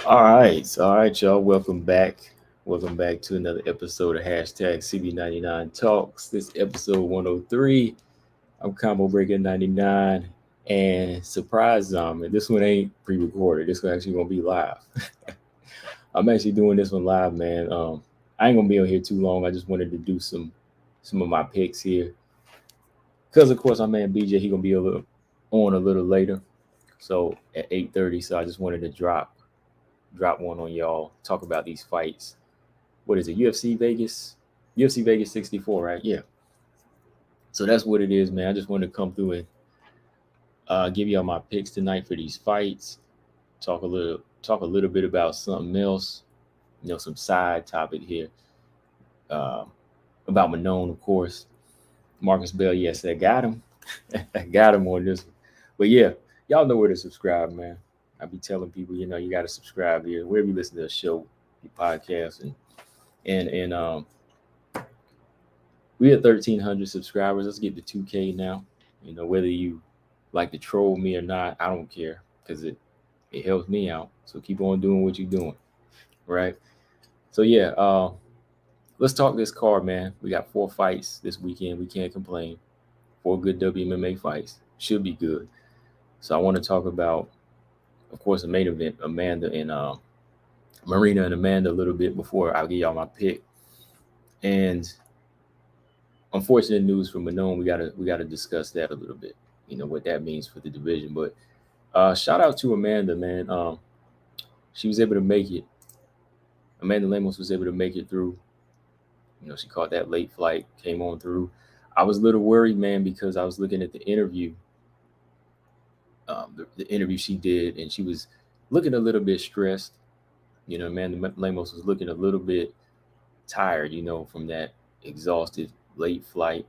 All right, y'all. Welcome back. Welcome back to another episode of hashtag CB99 Talks. This episode 103. I'm Combo Breaker 99. And surprise zombie. This one ain't pre-recorded. This one actually gonna be live. I'm actually doing this one live, man. I ain't gonna be on here too long. I just wanted to do some of my picks here. Cause of course our man BJ, he gonna be a little later. So at 8:30. So I just wanted to drop one on y'all, talk about these fights. What is it? UFC Vegas? UFC Vegas 64, right? Yeah. So that's what it is, man. I just wanted to come through and give y'all my picks tonight for these fights. Talk a little bit about something else, some side topic here. Uh, about Manone, of course. Marcus Bell, yes, I got him. I got him on this one. But yeah, y'all know where to subscribe, man. I be telling people, you got to subscribe here wherever you listen to the show, the podcast, and we at 1,300 subscribers. Let's get to 2K now. Whether you like to troll me or not, I don't care because it helps me out. So keep on doing what you're doing, right? So yeah, let's talk this card, man. We got 4 fights this weekend. We can't complain. 4 good WMMA fights should be good. So I want to talk about, of course, the main event, Amanda and Marina and Amanda a little bit before I give y'all my pick. And unfortunate news for Manon, we gotta discuss that a little bit. What that means for the division. But shout out to Amanda, man. She was able to make it. Amanda Lemos was able to make it through. She caught that late flight, came on through. I was a little worried, man, because I was looking at the interview, the interview she did, and she was looking a little bit stressed. Amanda Lemos was looking a little bit tired, from that exhausted late flight.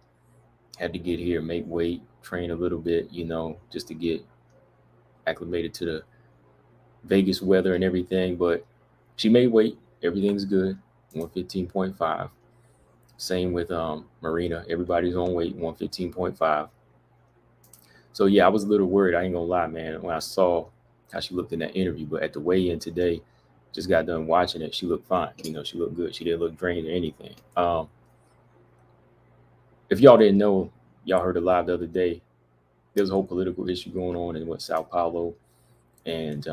Had to get here, make weight, train a little bit, just to get acclimated to the Vegas weather and everything. But she made weight. Everything's good. 115.5. Same with Marina. Everybody's on weight, 115.5. So yeah, I was a little worried. I ain't gonna lie, man, when I saw how she looked in that interview. But at the weigh-in today, just got done watching it. She looked fine. She looked good. She didn't look drained or anything. If y'all didn't know, y'all heard it live the other day. There's a whole political issue going on in Sao Paulo, and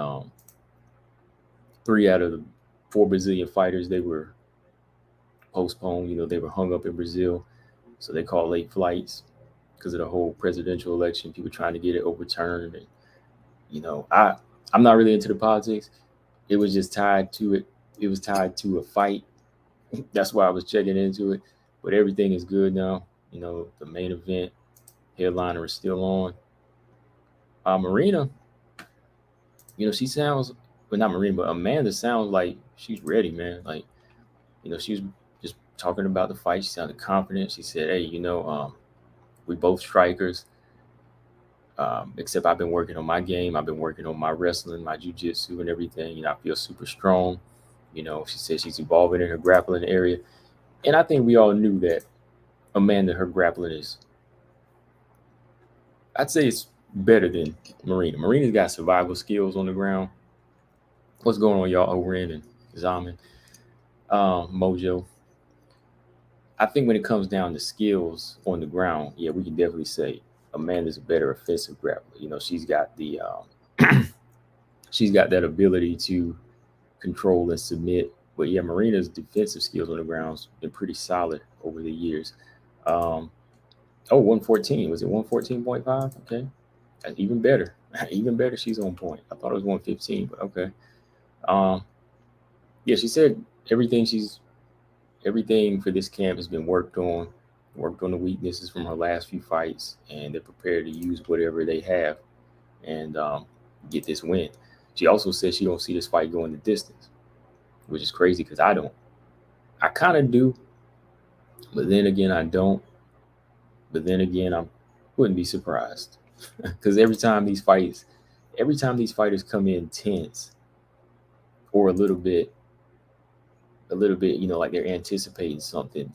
3 out of the 4 Brazilian fighters, they were postponed. They were hung up in Brazil, so they called late flights because of the whole presidential election. People trying to get it overturned, and I'm not really into the politics. It was just tied to it. It was tied to a fight. That's why I was checking into it. But everything is good now. The main event headliner is still on. Marina, she sounds, but not Marina, but Amanda sounds like she's ready, man. Like, she was just talking about the fight. She sounded confident. She said, "Hey, we both strikers. Except I've been working on my game. I've been working on my wrestling, my jujitsu, and everything. I feel super strong. She said she's evolving in her grappling area, and I think we all knew that Amanda, her grappling is, I'd say it's better than Marina. Marina's got survival skills on the ground. What's going on, y'all? Oren and Zaman, Mojo. I think when it comes down to skills on the ground, yeah, we can definitely say Amanda's a better offensive grappler. She's got the she's got that ability to control and submit. But yeah, Marina's defensive skills on the ground's been pretty solid over the years. 114. Was it 114.5? Okay. Even better. Even better, she's on point. I thought it was 115, but okay. Yeah, she said everything for this camp has been worked on the weaknesses from her last few fights, and they're prepared to use whatever they have and get this win. She also said she don't see this fight going the distance, which is crazy because I don't. I kind of do, but then again, I don't. But then again, I wouldn't be surprised because every time these fighters come in tense or a little bit, like they're anticipating something,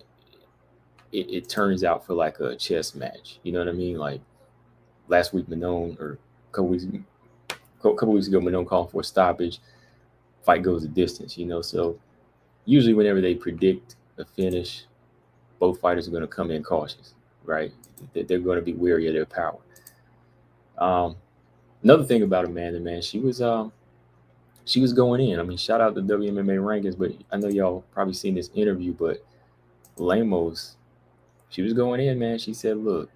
it turns out for like a chess match. You know what I mean? Like last week, Manon, or a couple weeks ago, Manon called for a stoppage fight goes the distance, you know. So usually whenever they predict a finish, both fighters are going to come in cautious, right? They're going to be wary of their power. Another thing about Amanda, man, she was going in. I mean, shout out to WMMA rankings, but I know y'all probably seen this interview, but Lemos, she was going in, man. She said, look,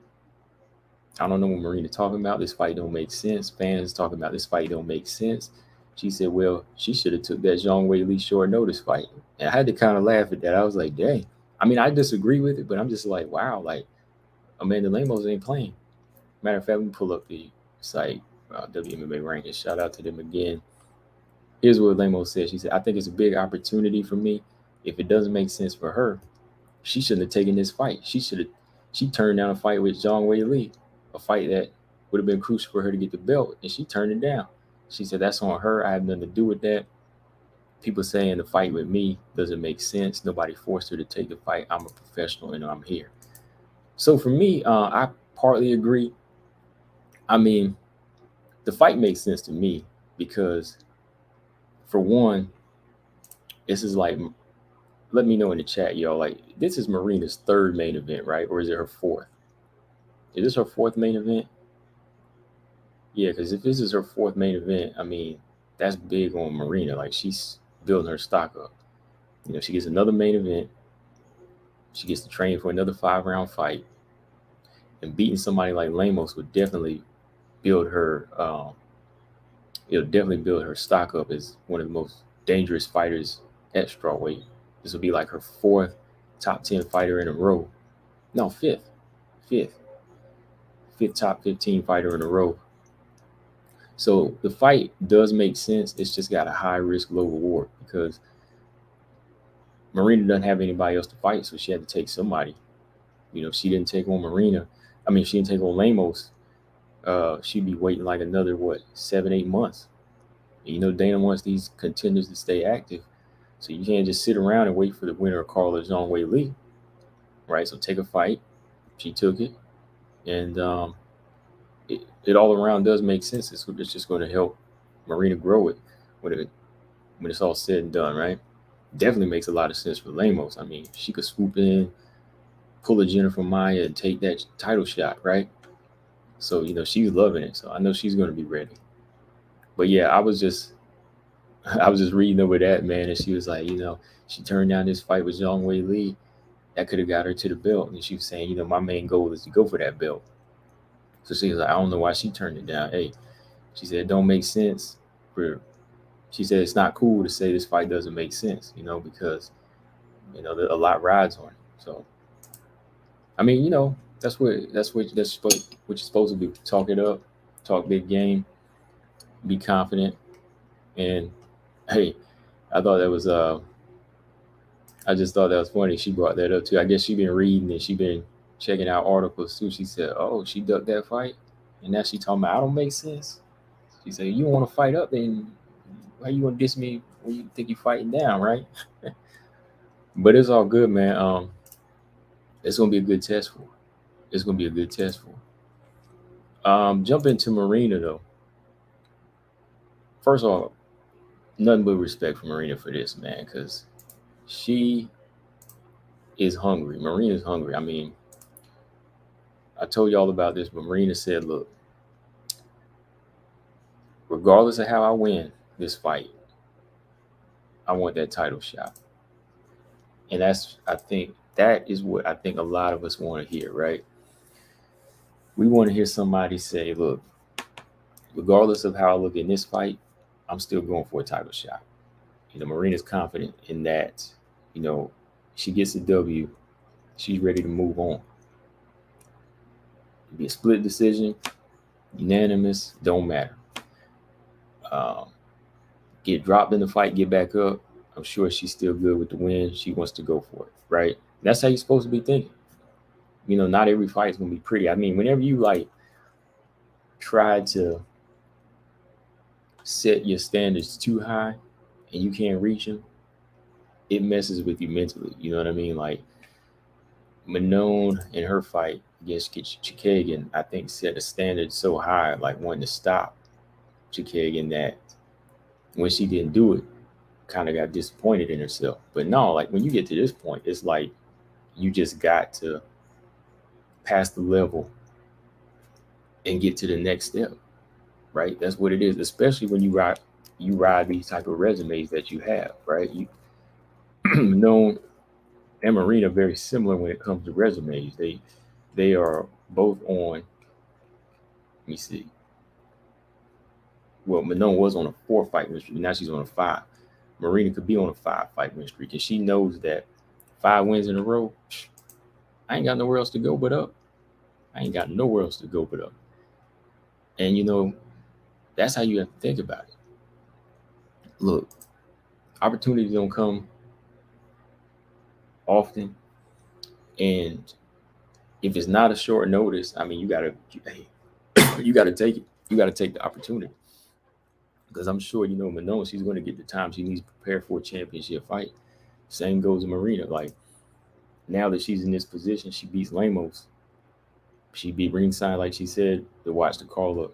I don't know what Marina talking about. This fight don't make sense. Fans talking about this fight don't make sense. She said, well, she should have took that Zhang Weili short notice fight. And I had to kind of laugh at that. I was like, dang. I mean, I disagree with it, but I'm just like, wow, like Amanda Lemos ain't playing. Matter of fact, let me pull up the site, WMMA rankings. Shout out to them again. Here's what Lemos said. She said, I think it's a big opportunity for me. If it doesn't make sense for her, she shouldn't have taken this fight. She turned down a fight with Zhang Weili, a fight that would have been crucial for her to get the belt, and she turned it down. She said, that's on her. I have nothing to do with that. People saying the fight with me doesn't make sense. Nobody forced her to take the fight. I'm a professional and I'm here. So for me, I partly agree. I mean, the fight makes sense to me because, for one, this is like, let me know in the chat, y'all. Like, this is Marina's third main event, right? Or is it her fourth? Is this her fourth main event? Yeah, because if this is her fourth main event, I mean, that's big on Marina. Like, she's building her stock up. You know, she gets another main event. She gets to train for another 5-round fight. And beating somebody like Lemos would definitely build her. It'll definitely build her stock up as one of the most dangerous fighters at strawweight. This will be like her fourth top 10 fighter in a row. No, fifth top 15 fighter in a row. So the fight does make sense. It's just got a high risk, low reward because Marina doesn't have anybody else to fight, so she had to take somebody. You know, if she didn't take on Marina, I mean, if she didn't take on Lemos, she'd be waiting like another, 7-8 months. And, you know, Dana wants these contenders to stay active. So you can't just sit around and wait for the winner of Carla Zhang Weili, right? So take a fight. She took it. And it all around does make sense. It's just going to help Marina grow it when it's all said and done, right? Definitely makes a lot of sense for Lemos. I mean, she could swoop in, pull a Jennifer Maya and take that title shot, right? So, you know, she's loving it. So I know she's going to be ready. But yeah, I was just reading over that, man. And she was like, you know, she turned down this fight with Zhang Weili. That could have got her to the belt. And she was saying, you know, my main goal is to go for that belt. So she was like, I don't know why she turned it down. Hey, she said, it don't make sense. She said, it's not cool to say this fight doesn't make sense, you know, because, you know, a lot rides on it. So, I mean, you know, that's what you're supposed to do. Talk it up, talk big game, be confident. And hey, I thought that was I just thought that was funny. She brought that up too. I guess she been reading and she been checking out articles too. She said, oh, she ducked that fight. And now she talking about I don't make sense. She said, you want to fight up, then why you want to diss me when you think you fighting down, right? But it's all good, man. It's gonna be a good test for her. It's gonna be a good test for her. Jump into Marina though. First of all, nothing but respect for Marina for this, man, because she is hungry. Marina's hungry. I mean, I told y'all about this, but Marina said, look, regardless of how I win this fight, I want that title shot. And that is what I think a lot of us want to hear, right? We want to hear somebody say, look, regardless of how I look in this fight, I'm still going for a title shot. You know, Marina's confident in that. You know, she gets a W, she's ready to move on. It'd be a split decision, unanimous, don't matter. Get dropped in the fight, get back up. I'm sure she's still good with the win. She wants to go for it, right? That's how you're supposed to be thinking. You know, not every fight is going to be pretty. I mean, whenever you like try to set your standards too high and you can't reach them, it messes with you mentally. You know what I mean? Like Manon in her fight against Chikagan, I think set a standard so high, like wanting to stop Chikagan, that when she didn't do it, kind of got disappointed in herself. But no, like when you get to this point, it's like you just got to pass the level and get to the next step, right? That's what it is, especially when you ride these type of resumes that you have, right? You know, and Marina are very similar when it comes to resumes. They are both on. Let me see. Well, Manon was on a 4-fight win streak. Now she's on a 5. Marina could be on a 5-fight win streak, and she knows that 5 wins in a row, I ain't got nowhere else to go but up. I ain't got nowhere else to go but up. And that's how you have to think about it. Look, opportunities don't come often, and if it's not a short notice, I mean, you gotta take it. You gotta take the opportunity, because I'm sure Manon, she's going to get the time she needs to prepare for a championship fight. Same goes to Marina. Like, now that she's in this position, she beats Lemos. She beat ringside, like she said, to watch the Carla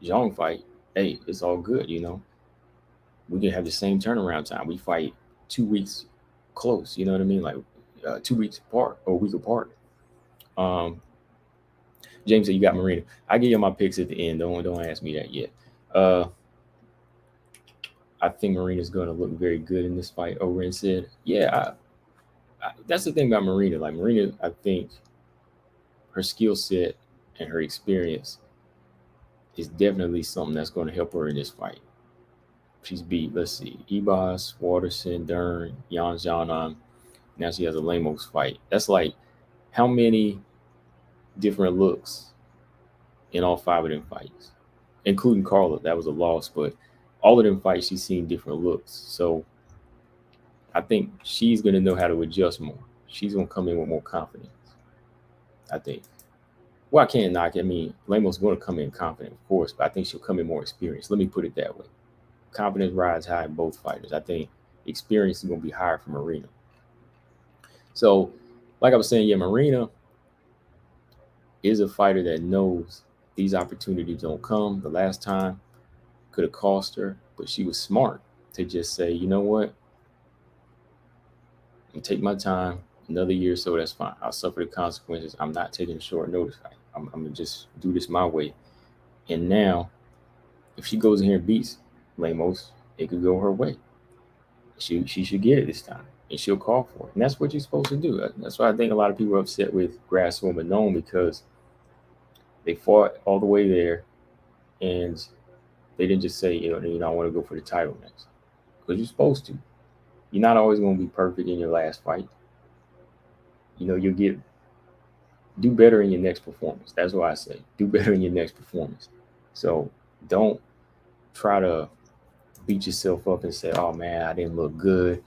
Zhang fight. Hey, it's all good. We can have the same turnaround time. We fight 2 weeks close. You know what I mean? Like 2 weeks apart or a week apart. James said you got Marina. I give you my picks at the end. Don't ask me that yet. I think Marina's going to look very good in this fight. Oren said, yeah, that's the thing about Marina. Like, Marina, I think her skill set and her experience is definitely something that's going to help her in this fight. She's beat, let's see, Ebas, Waterson, Dern, Yan Xiaonan. Now she has a Lemos fight. That's like how many different looks in all 5 of them fights, including Carla. That was a loss, but all of them fights, she's seen different looks. So I think she's going to know how to adjust more. She's going to come in with more confidence, I think. Well, I can't knock it. I mean, Lemos is going to come in confident, of course, but I think she'll come in more experienced. Let me put it that way. Confidence rides high in both fighters. I think experience is going to be higher for Marina. So, like I was saying, yeah, Marina is a fighter that knows these opportunities don't come. The last time could have cost her, but she was smart to just say, you know what? I'm take my time. Another year or so, that's fine. I'll suffer the consequences. I'm not taking a short notice fight. I'm going to just do this my way. And now, if she goes in here and beats Lemos, it could go her way. She should get it this time, and she'll call for it. And that's what you're supposed to do. That's why I think a lot of people are upset with Grasso and Manon, because they fought all the way there, and they didn't just say, I want to go for the title next. Because you're supposed to. You're not always going to be perfect in your last fight. You'll do better in your next performance. That's what I say. Do better in your next performance. So don't try to beat yourself up and say, oh man, I didn't look good.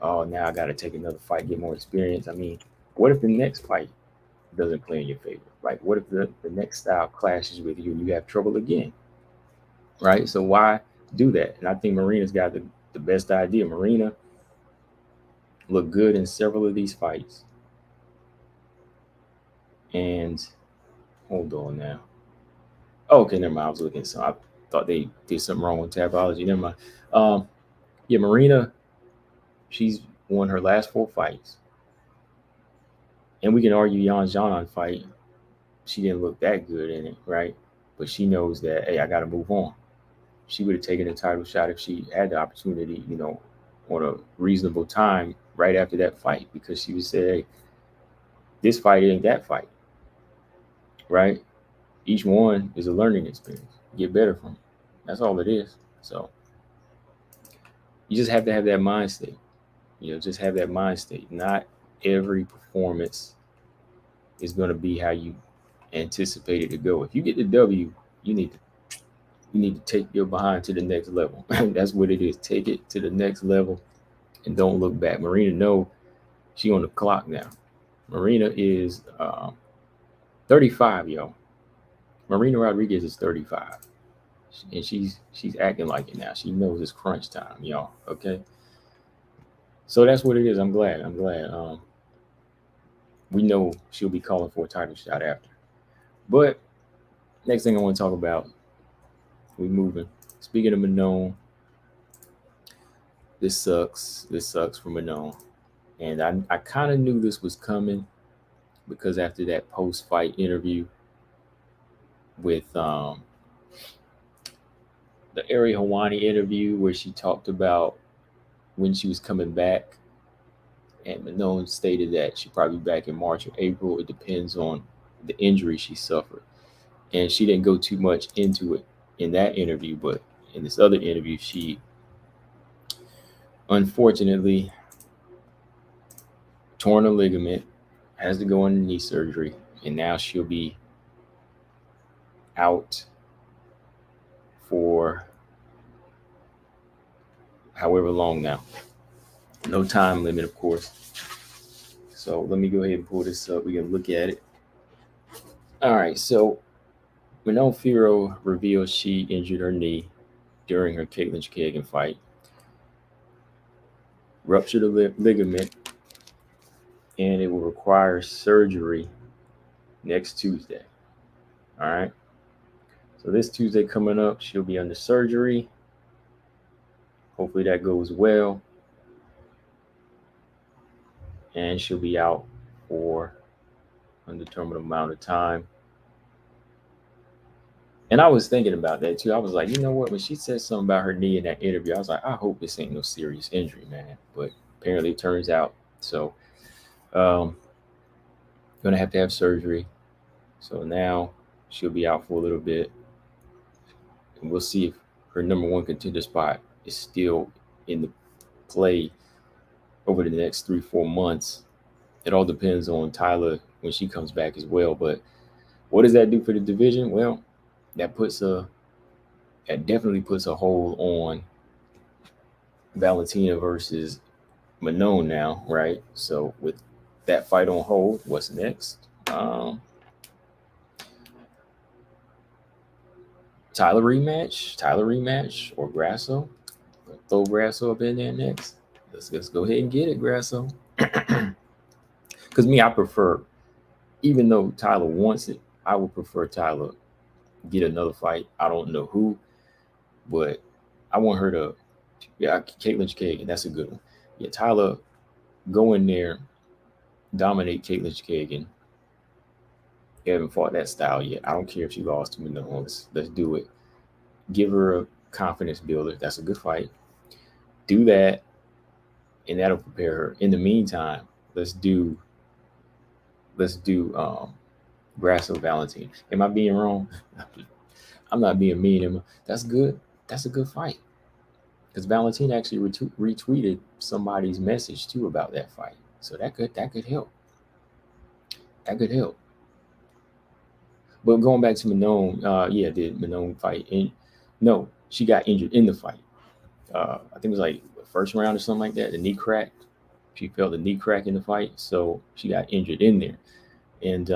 Oh, now I got to take another fight, get more experience. I mean, what if the next fight doesn't play in your favor? Right? What if the next style clashes with you and you have trouble again? Right? So why do that? And I think Marina's got the best idea. Marina looked good in several of these fights. And hold on now. Oh, okay, never mind. I was looking, so I thought they did something wrong with tabology. Never mind. Yeah, Marina, she's won her last 4 fights. And we can argue Yan Xiaonan fight. She didn't look that good in it, right? But she knows that, hey, I got to move on. She would have taken a title shot if she had the opportunity, on a reasonable time right after that fight, because she would say, hey, this fight ain't that fight, right? Each one is a learning experience. Get better from it. That's all it is. So you just have to have that mind state. Just have that mind state. Not every performance is going to be how you anticipate it to go. If you get the W, you need to take your behind to the next level. That's what it is. Take it to the next level and don't look back. Marina, no, she on the clock now. Marina is 35, yo. Marina Rodriguez is 35. And she's acting like it now. She knows it's crunch time, y'all. Okay. So that's what it is. I'm glad. We know she'll be calling for a title shot after. But next thing I want to talk about, we moving. Speaking of Manon, this sucks. This sucks for Manon. And I kind of knew this was coming because after that post-fight interview with the Ari Hawani interview where she talked about when she was coming back, and Manon stated that she'd probably be back in March or April. It depends on the injury she suffered. And she didn't go too much into it in that interview, but in this other interview, she unfortunately torn a ligament, has to go under knee surgery, and now she'll be out for however long now. No time limit, of course. So let me go ahead and pull this up. We can look at it. All right, so Manon Fiorot revealed she injured her knee during her Katlyn Chookagian fight. Ruptured a ligament, and it will require surgery next Tuesday. All right. So this Tuesday coming up, she'll be under surgery. Hopefully that goes well. And she'll be out for an undetermined amount of time. And I was thinking about that too. I was like, you know what? When she said something about her knee in that interview, I was like, I hope this ain't no serious injury, man. But apparently it turns out. So gonna have to have surgery. So now she'll be out for a little bit. And we'll see if her number one contender spot is still in the play over the next 3-4 months. It all depends on Tyler when she comes back as well. But what does that do for the division? Well, that definitely puts a hold on Valentina versus Manon now, right? So with that fight on hold, what's next? Tyler rematch, or Grasso. Throw Grasso up in there next. Let's go ahead and get it, Grasso. Because I prefer, even though Tyler wants it, I would prefer Tyler get another fight. I don't know who, but I want her to, Katlyn Chookagian, that's a good one. Yeah, Tyler, go in there, dominate Katlyn Chookagian. You haven't fought that style yet. I don't care if she lost to Manon. Let's do it. Give her a confidence builder. That's a good fight. Do that, and that'll prepare her. In the meantime, let's do Grasso Valentine. Am I being wrong? I'm not being mean. That's good. That's a good fight. Because Valentine actually retweeted somebody's message too about that fight. So that could help. That could help. But going back to Manon, did Manon fight? No, she got injured in the fight. I think it was like the first round or something like that. The knee cracked. She felt the knee crack in the fight, so she got injured in there. And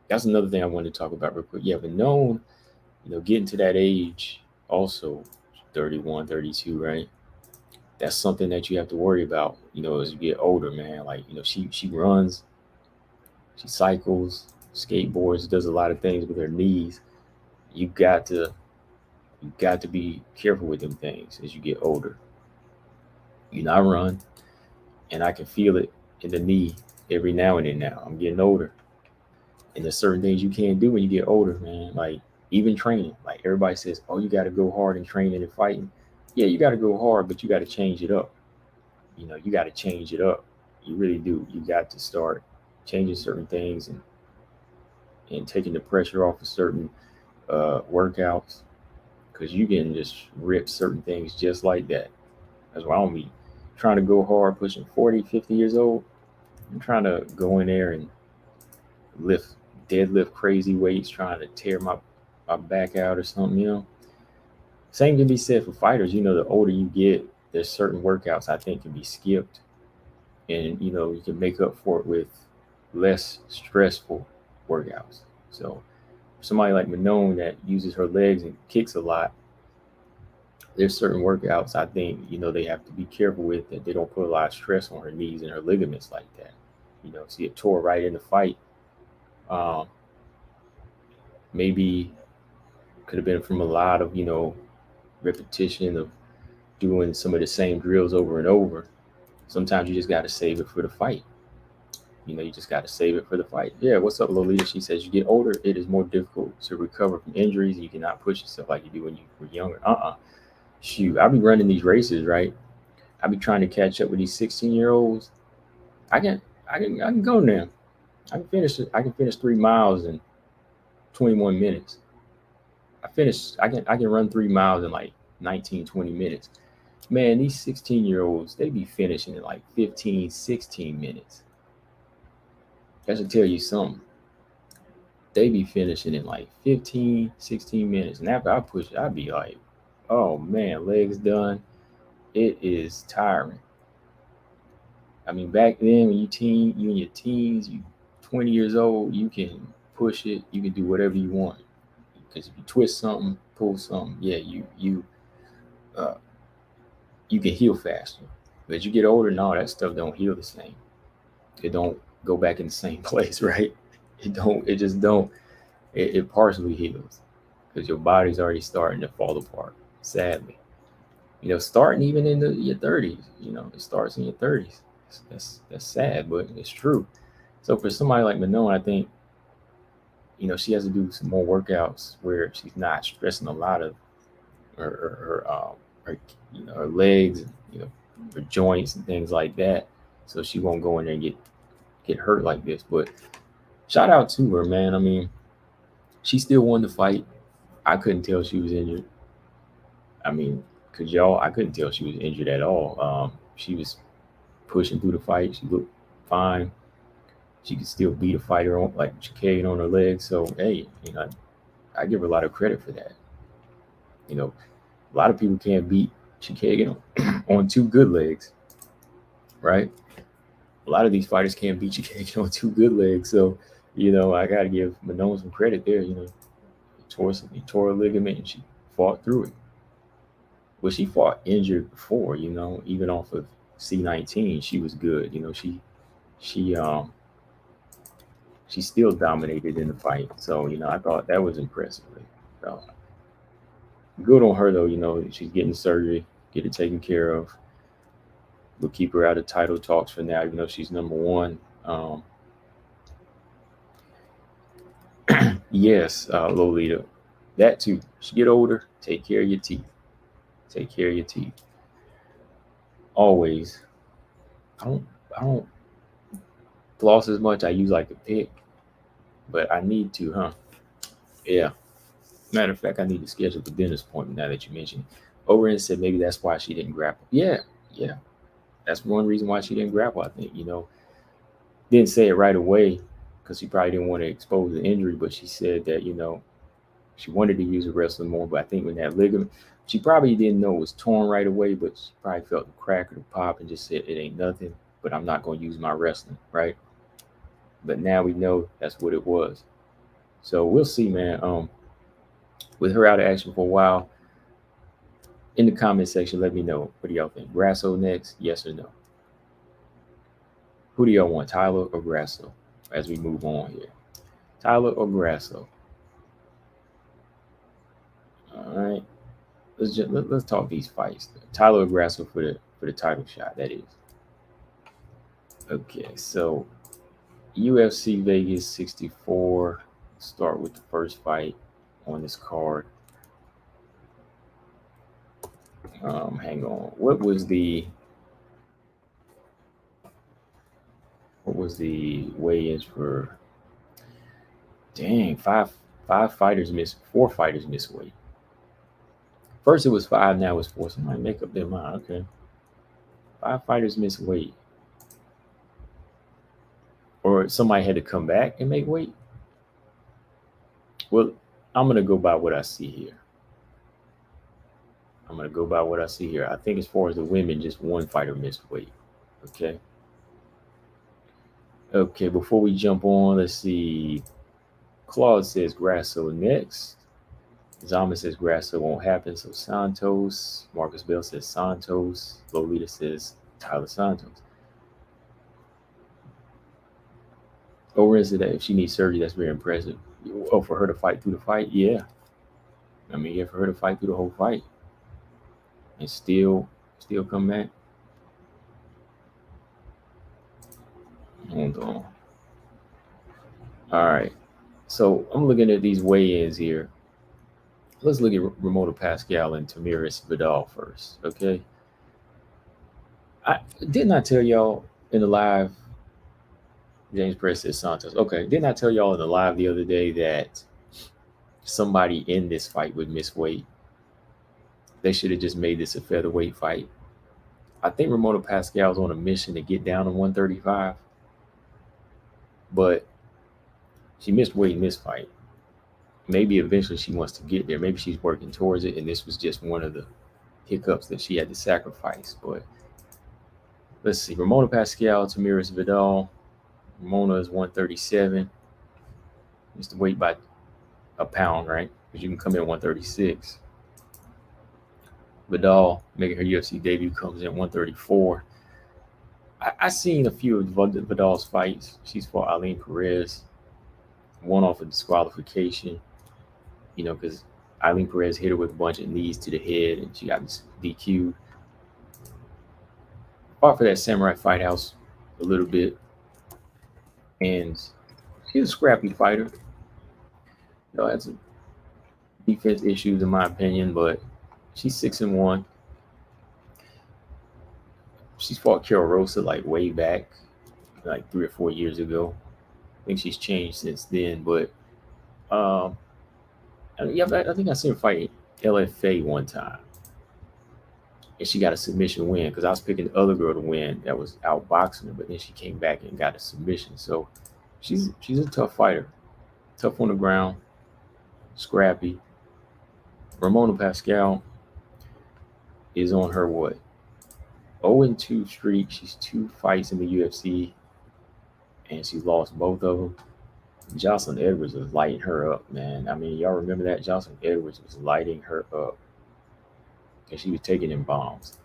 that's another thing I wanted to talk about real quick. Yeah, Manon, getting to that age, also 31, 32, right? That's something that you have to worry about, as you get older, man. Like, she runs, she cycles, skateboards, does a lot of things with her knees. You got to be careful with them things as you get older. I run, and I can feel it in the knee every now and then. Now I'm getting older, and there's certain things you can't do when you get older, man. Like even training. Like everybody says, oh, you got to go hard in training and fighting. Yeah, you got to go hard, but you got to change it up. You got to change it up. You really do. You got to start changing certain things and taking the pressure off of certain workouts, because you can just rip certain things just like that. That's why I don't be trying to go hard pushing 40, 50 years old. I'm trying to go in there and deadlift crazy weights, trying to tear my back out or something, Same can be said for fighters. The older you get, there's certain workouts I think can be skipped, and you can make up for it with less stressful workouts. So somebody like Manon that uses her legs and kicks a lot, there's certain workouts I think they have to be careful with, that they don't put a lot of stress on her knees and her ligaments like that. See it tore right in the fight. Maybe could have been from a lot of repetition of doing some of the same drills over and over. Sometimes you just got to save it for the fight. You just got to save it for the fight. Yeah, what's up, Lolita? She says, you get older, it is more difficult to recover from injuries. You cannot push yourself like you do when you were younger. Shoot, I be running these races, right? I be trying to catch up with these 16-year-olds. I can, I can go now. I can finish it. I can finish 3 miles in 21 minutes. I can run 3 miles in like 19, 20 minutes. Man, these 16-year-olds, they be finishing in like 15, 16 minutes. That should tell you something. They be finishing in like 15, 16 minutes. And after I push it, I'd be like, oh man, legs done. It is tiring. I mean, back then when you in your teens, you 20 years old, you can push it, you can do whatever you want. Because if you twist something, pull something, yeah, uh, you can heal faster. But as you get older, no, that stuff don't heal the same. It don't go back in the same place, right? It just don't. It partially heals because your body's already starting to fall apart, sadly. Starting even in your 30s. It starts in your 30s. That's sad, but it's true. So for somebody like Manon, I think she has to do some more workouts where she's not stressing a lot of her legs, her joints and things like that, so she won't go in there and get hurt like this. But shout out to her, man. I mean, she still won the fight. I couldn't tell she was injured. I mean, I couldn't tell she was injured at all. She was pushing through the fight. She looked fine. She could still beat a fighter on like Chicane on her legs. So hey, I give her a lot of credit for that. A lot of people can't beat Chicane on two good legs, right? A lot of these fighters can't beat Chicane on two good legs. So I gotta give Manon some credit there. He tore a ligament and she fought through it. Well, she fought injured before, even off of C19, she was good. She she still dominated in the fight. So, I thought that was impressive. So, good on her though, she's getting surgery, get it taken care of. We'll keep her out of title talks for now, even though she's number one. Yes, Lolita. That too. As you get older, take care of your teeth. Take care of your teeth. Always. I don't floss as much. I use like a pick, but I need to, huh? Yeah. Matter of fact, I need to schedule the dentist appointment now that you mentioned it. Oren said maybe that's why she didn't grapple. Yeah. That's one reason why she didn't grapple, I think. Didn't say it right away because she probably didn't want to expose the injury, but she said that, she wanted to use the wrestling more, but I think when that ligament, she probably didn't know it was torn right away, but she probably felt the crack or the pop and just said it ain't nothing, but I'm not going to use my wrestling, right? But now we know that's what it was. So we'll see, man. With her out of action for a while, in the comment section, let me know. What do y'all think? Grasso next? Yes or no? Who do y'all want, Tyler or Grasso? As we move on here, Tyler or Grasso? All right, let's talk these fights. Tyler or Grasso for the title shot. That is okay. So UFC Vegas 64. Start with the first fight on this card. Hang on. What was the weigh-ins for? Dang, five fighters missed. 4 fighters missed weight. First it was 5, now it's 4. Somebody make up their mind. Okay, 5 fighters missed weight, or somebody had to come back and make weight. Well, I'm gonna go by what I see here. I think as far as the women, just 1 fighter missed weight. Okay, before we jump on, let's see. Claude says Grasso next. Zama says Grasso won't happen. So Santos. Marcus Bell says Santos. Lolita says Tyler Santos. Oren said that if she needs surgery, that's very impressive. Oh, for her to fight through the fight? Yeah. I mean, yeah, for her to fight through the whole fight. and still come back. Hold on. All right. So I'm looking at these weigh-ins here. Let's look at Ramona Pascal and Tamiris Vidal first. Okay. I didn't I tell y'all in the live, James Press says Santos. Okay, didn't I tell y'all in the live the other day that somebody in this fight would miss weight? They should have just made this a featherweight fight. I think Ramona Pascal's on a mission to get down to 135, but she missed weight in this fight. Maybe eventually she wants to get there. Maybe she's working towards it, and this was just one of the hiccups that she had to sacrifice. But let's see. Ramona Pascal, Tamiris Vidal. Ramona is 137. Missed the weight by a pound, right? Because you can come in at 136. Vidal, making her UFC debut, comes in 134. I seen a few of Vidal's fights. She's fought Eileen Perez, one off of disqualification, because Eileen Perez hit her with a bunch of knees to the head and she got DQ'd. Fought for that Samurai Fight House a little bit, and she's a scrappy fighter. Had some defense issues in my opinion, but she's 6-1. She's fought Carol Rosa like way back, like 3 or 4 years ago. I think she's changed since then, but I think I seen her fight LFA one time, and she got a submission win because I was picking the other girl to win that was outboxing her, but then she came back and got a submission. So she's a tough fighter, tough on the ground, scrappy. Ramona Pascal is on her 0-2 streak. She's 2 fights in the UFC, and she lost both of them. Jocelyn Edwards was lighting her up, man. I mean, y'all remember that? Jocelyn Edwards was lighting her up, and she was taking in bombs.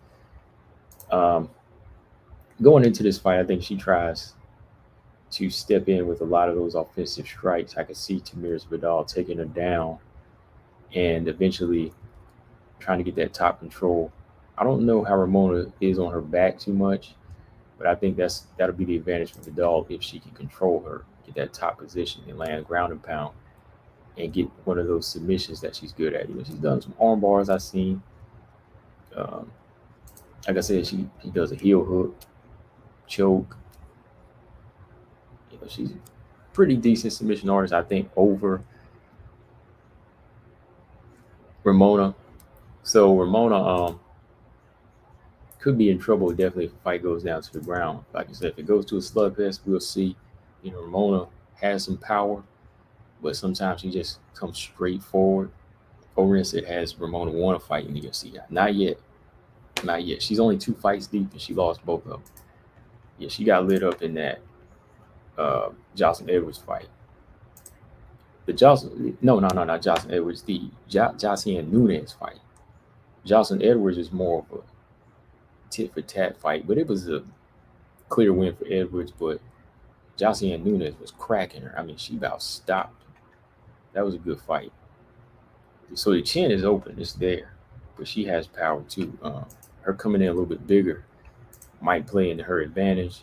Going into this fight, I think she tries to step in with a lot of those offensive strikes. I could see Tamiris Vidal taking her down and eventually trying to get that top control. I don't know how Ramona is on her back too much, but I think that'll be the advantage for Vidal if she can control her, get that top position and land ground and pound and get one of those submissions that she's good at. She's done some arm bars I've seen. Like I said, she does a heel hook, choke. She's a pretty decent submission artist, I think, over Ramona. So Ramona could be in trouble definitely if the fight goes down to the ground. Like I said, if it goes to a slugfest, we'll see. Ramona has some power, but sometimes she just comes straight forward. Oriented has Ramona won a fight in the UFC. Not yet. Not yet. She's only 2 fights deep and she lost both of them. Yeah, she got lit up in that Jocelyn Edwards fight. Not Jocelyn Edwards. The Jocelyn Nunes fight. Jocelyn Edwards is more of a tit for tat fight, but it was a clear win for Edwards. But Jocelyn Nunes was cracking her. I mean, she about stopped. That was a good fight. So the chin is open, it's there, but she has power too. Her coming in a little bit bigger might play into her advantage.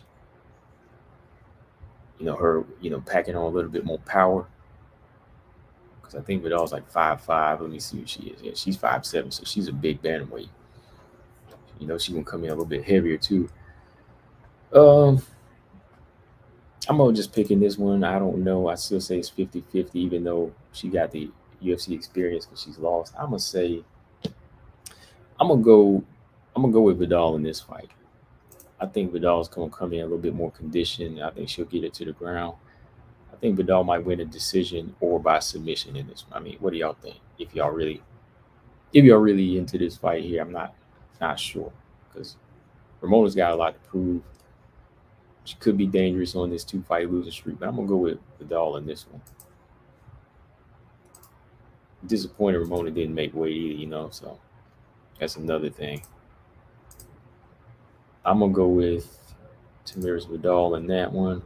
Her, packing on a little bit more power. Because I think Vidal's like 5'5". Let me see what she is. Yeah, she's 5'7", so she's a big bantamweight. She gonna come in a little bit heavier too. I'm gonna just pick in this one. I don't know. I still say it's 50-50, even though she got the UFC experience because she's lost. I'm gonna go with Vidal in this fight. I think Vidal's gonna come in a little bit more conditioned. I think she'll get it to the ground. I think Vidal might win a decision or by submission in this one. I mean, what do y'all think? If y'all really into this fight here, I'm not sure because Ramona's got a lot to prove. She could be dangerous on this 2-fight losing streak, but I'm gonna go with Vidal in this one. Disappointed Ramona didn't make weight either, so that's another thing. I'm gonna go with Tamiris Vidal in that one.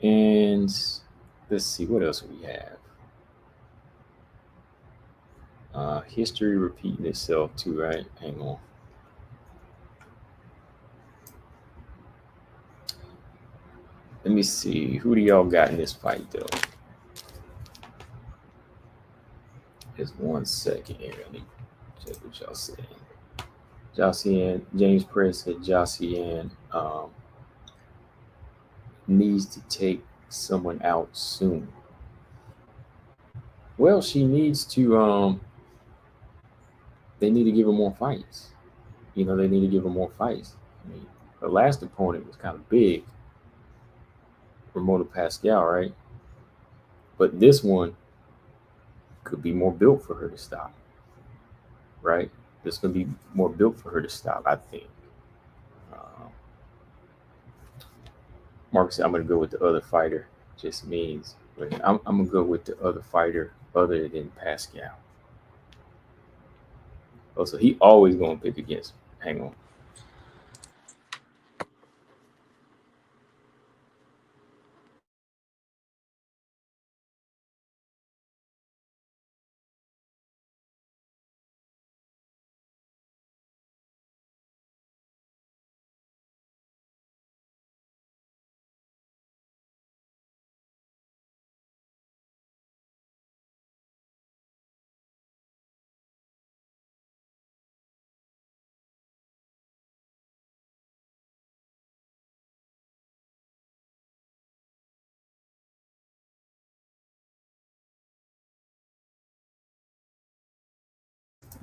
And let's see, what else we have? History repeating itself too, right? Hang on. Let me see. Who do y'all got in this fight, though? Just 1 second here. Let me check what y'all saying. Josiane, James Press said Josiane needs to take someone out soon. Well, she needs to. They need to give her more fights. They need to give her more fights. I mean, her last opponent was kind of big, Ramona Pascal, right? But this one could be more built for her to stop, right? This could be more built for her to stop, I think. Um, Mark said, I'm going to go with the other fighter. Just means, I'm going to go with the other fighter other than Pascal. Oh, so he always going to pick against. Hang on.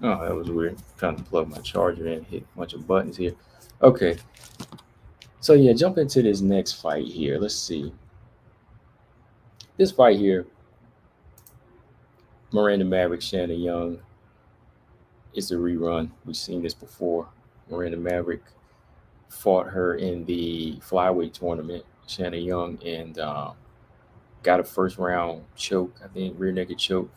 Oh, that was weird. Trying to plug my charger in, hit a bunch of buttons here. Okay. So yeah, jump into this next fight here. Let's see. This fight here, Miranda Maverick, Shanna Young. It's a rerun. We've seen this before. Miranda Maverick fought her in the flyweight tournament, Shanna Young, and got a first round choke, I think, rear naked choke,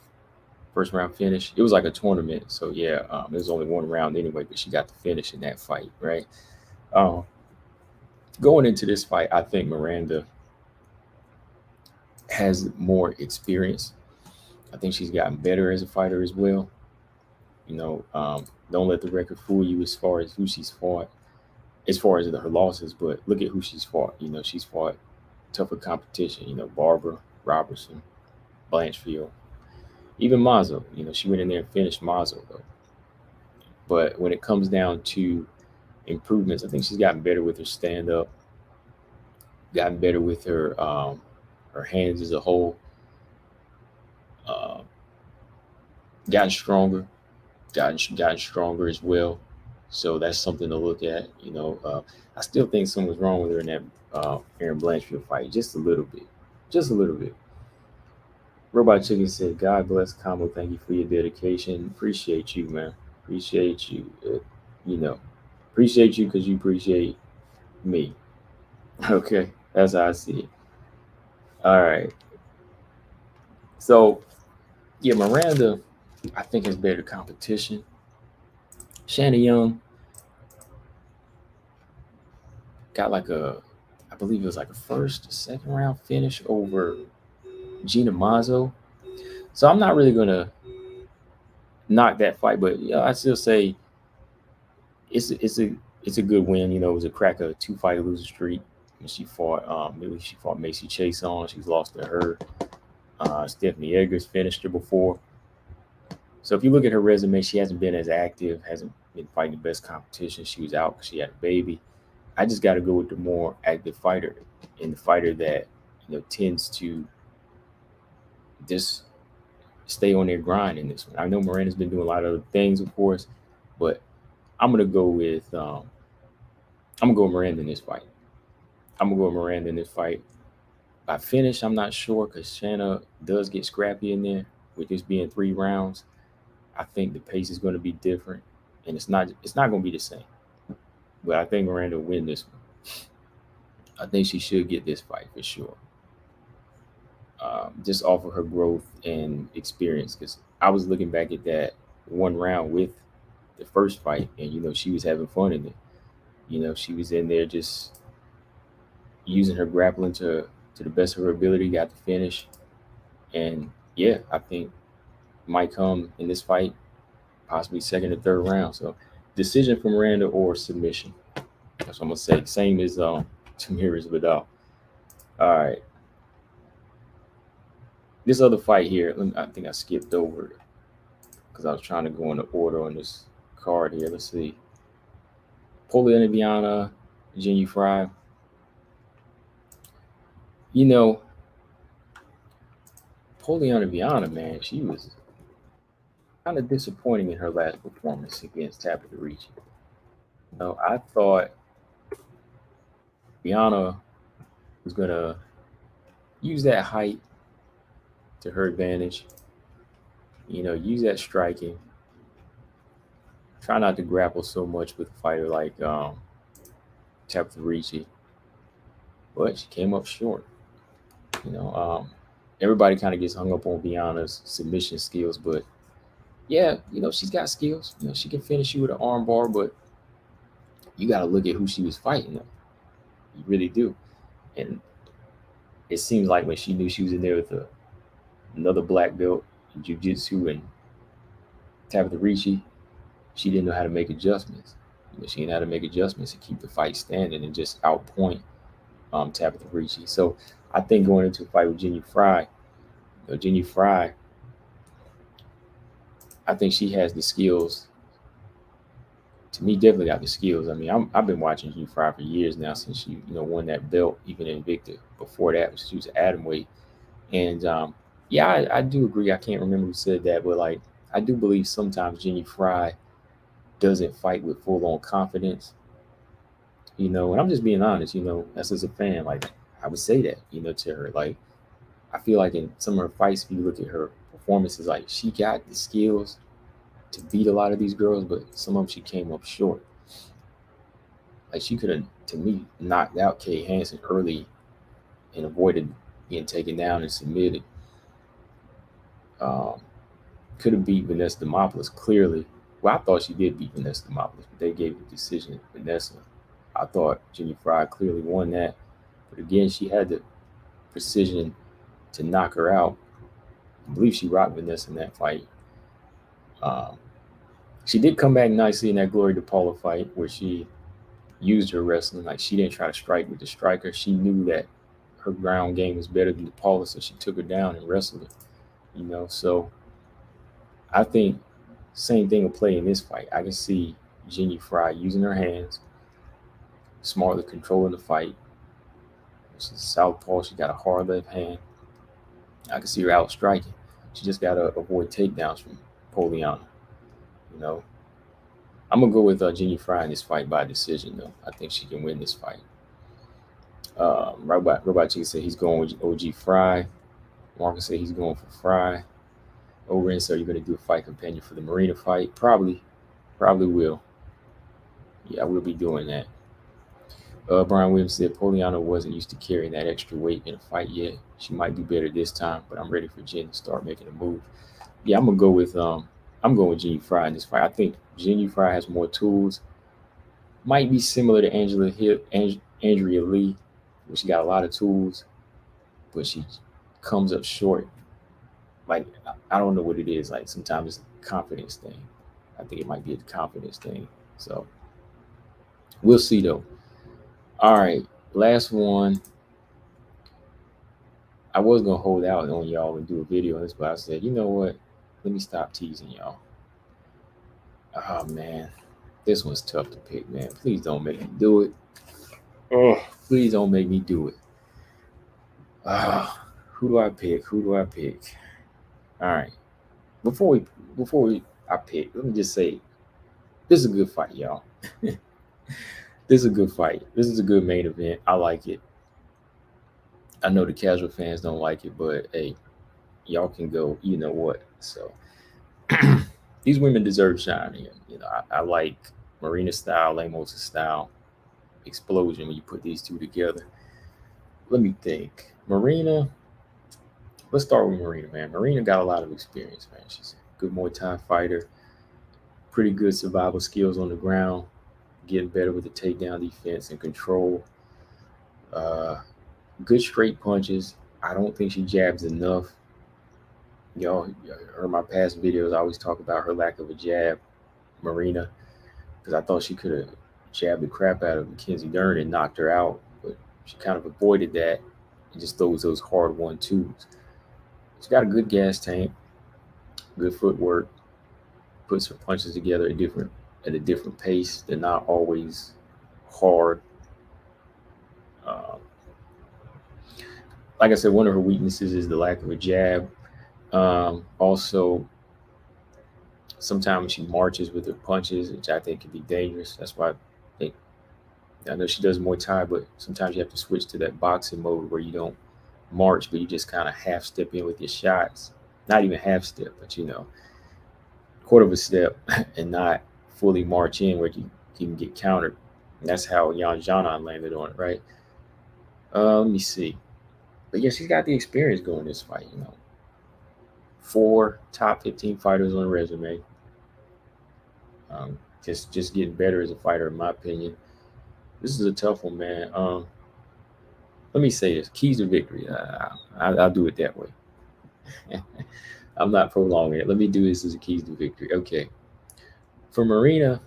first round finish. It was like a tournament. So yeah, it was only one round anyway, but she got the finish in that fight, right? Um, Going into this fight, I think Miranda has more experience. I think she's gotten better as a fighter as well. Don't let the record fool you as far as who she's fought, as far as her losses, but look at who she's fought. She's fought tougher competition, Barbara, Robertson, Blanchfield, even Mazo. She went in there and finished Mazo, though. But when it comes down to improvements, I think she's gotten better with her stand up, gotten better with her hands as a whole, uh, gotten stronger, gotten stronger as well. So that's something to look at. I still think something was wrong with her in that Aaron Blanchfield fight, just a little bit, just a little bit. Robot Chicken said, "God bless Combo. Thank you for your dedication. Appreciate you, man. Appreciate you. You know, appreciate you because you appreciate me." Okay, that's how I see it. All right. So yeah, Miranda, I think has better competition. Shanna Young got like I believe it was like a first, second round finish over Gina Mazzo. So I'm not really gonna knock that fight, but yeah, I still say it's a good win. It was a crack of 2 fight losing streak. And she fought Macy Chase on. She's lost to her. Stephanie Eggers finished her before. So if you look at her resume, she hasn't been as active, hasn't been fighting the best competition. She was out because she had a baby. I just got to go with the more active fighter, and the fighter that tends to just stay on their grind in this one. I know Miranda's been doing a lot of other things, of course, but I'm gonna go with Miranda in this fight. I'm gonna go with Miranda in this fight. By finish, I'm not sure because Shanna does get scrappy in there. With this being 3 rounds, I think the pace is going to be different, and it's not going to be the same. But I think Miranda will win this one. I think she should get this fight for sure. Just off of her growth and experience, because I was looking back at that one round with the first fight, and she was having fun in it. She was in there just using her grappling to the best of her ability, got the finish. And yeah, I think might come in this fight possibly second or third round. So decision from Miranda or submission. That's what I'm gonna say. Same as Tamira's Vidal. All right. This other fight here, I think I skipped over it because I was trying to go in the order on this card here. Let's see. Poliana, Jenny Fry. You know, Poliana, man, she was kind of disappointing in her last performance against Tabitha Ricci. I thought Biana was gonna use that height to her advantage. Use that striking. Try not to grapple so much with a fighter like Tabitha Ricci, but she came up short. You know, everybody kind of gets hung up on Biana's submission skills, but yeah, she's got skills. She can finish you with an arm bar, but you got to look at who she was fighting. Though. You really do. And it seems like when she knew she was in there with another black belt in jiu-jitsu and Tabitha Ricci, she didn't know how to make adjustments. She didn't know how to make adjustments to keep the fight standing and just outpoint Tabitha Ricci. So I think going into a fight with Jenny Fry, I think she has the skills. To me, definitely got the skills. I mean, I've been watching Jenny Fry for years now since she won that belt, even Invicta. Before that, she was atom weight. And yeah, I do agree. I can't remember who said that, but like I do believe sometimes Jenny Fry doesn't fight with full-on confidence. And I'm just being honest, as a fan, like I would say that, to her. Like I feel like in some of her fights, if you look at her performances, like she got the skills to beat a lot of these girls, but some of them she came up short. Like she could have, to me, knocked out Kay Hansen early and avoided being taken down and submitted. Could have beat Vanessa Demopoulos clearly. Well, I thought she did beat Vanessa Demopoulos, but they gave the decision to Vanessa. I thought Jenny Fry clearly won that. But again, she had the precision to knock her out. I believe she rocked Vanessa in that fight. She did come back nicely in that Glory DePaula fight where she used her wrestling. Like she didn't try to strike with the striker. She knew that her ground game was better than DePaula, so she took her down and wrestled her. So I think same thing will play in this fight. I can see Jenny Fry using her hands, smartly controlling the fight. She's a southpaw. She got a hard left hand. I can see her out striking. She just got to avoid takedowns from Poliana. I'm going to go with Jenny Fry in this fight by decision, though. I think she can win this fight. Robot Chicken said he's going with OG Fry. Marcus said he's going for Fry. Oren said, you're going to do a fight companion for the Marina fight? Probably will. Yeah, I will be doing that. Brian Williams said Poliana wasn't used to carrying that extra weight in a fight yet. She might do better this time, but I'm ready for Jen to start making a move. Yeah, I'm going with Jenny Fry in this fight. I think Jenny Fry has more tools. Might be similar to Andrea Lee, where she got a lot of tools, but she comes up short. Like, I don't know what it is. Like, sometimes it's a confidence thing. I think it might be a confidence thing. So, we'll see, though. All right, last one. I was going to hold out on y'all and do a video on this, but I said, you know what? Let me stop teasing y'all. Oh, man. This one's tough to pick, man. Please don't make me do it. Oh, please don't make me do it. Who do I pick? All right. Before I pick, let me just say, this is a good fight, y'all. This is a good fight. This is a good main event. I like it. I know the casual fans don't like it, but hey, y'all can go, you know what. So these women deserve shine here. I like Marina style, Lemos style, explosion when you put these two together. Let me think. Marina, let's start with Marina, man. Marina got a lot of experience, man. She's a good Muay Thai fighter, pretty good survival skills on the ground, getting better with the takedown defense and control. Good straight punches. I don't think she jabs enough. Y'all heard my past videos. I always talk about her lack of a jab, Marina, because I thought she could have jabbed the crap out of Mackenzie Dern and knocked her out, but she kind of avoided that and just throws those hard 1-2s. She's got a good gas tank, good footwork, puts her punches together at a different pace. They're not always hard. Um, like I said, one of her weaknesses is the lack of a jab. Also, sometimes she marches with her punches, which I think can be dangerous. That's why think I know she does Muay Thai, but sometimes you have to switch to that boxing mode where you don't march, but you just kind of half step in with your shots. Not even half step, but quarter of a step and not fully march in where you can get countered. And that's how Yan Janan landed on it, right? Let me see. But yeah, she's got the experience going this fight. 4 top 15 fighters on the resume. Just getting better as a fighter, in my opinion. This is a tough one, man. Let me say this: keys to victory. I'll do it that way. I'm not prolonging it. Let me do this as a keys to victory. Okay. For Marina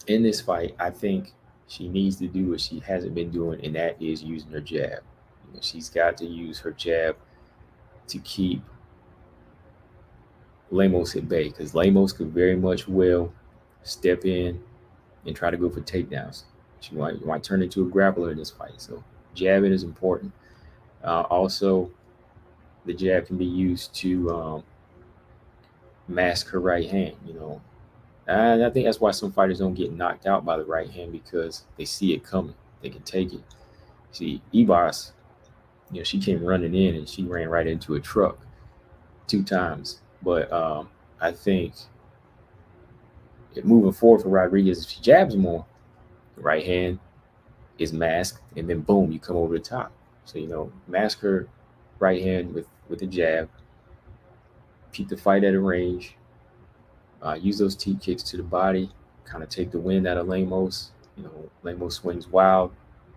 in this fight, I think she needs to do what she hasn't been doing, and that is using her jab. She's got to use her jab to keep Lemos at bay, because Lemos could very much well step in and try to go for takedowns. She might turn into a grappler in this fight. So jabbing is important. Also, the jab can be used to mask her right hand. And I think that's why some fighters don't get knocked out by the right hand, because they see it coming. They can take it. See, Ebos, she came running in and she ran right into a truck 2 times. But I think moving forward for Rodriguez, if she jabs more, the right hand is masked, and then boom, you come over the top. So mask her right hand with a jab, keep the fight at a range, use those T kicks to the body, kind of take the wind out of Lemos. Lemos swings wild,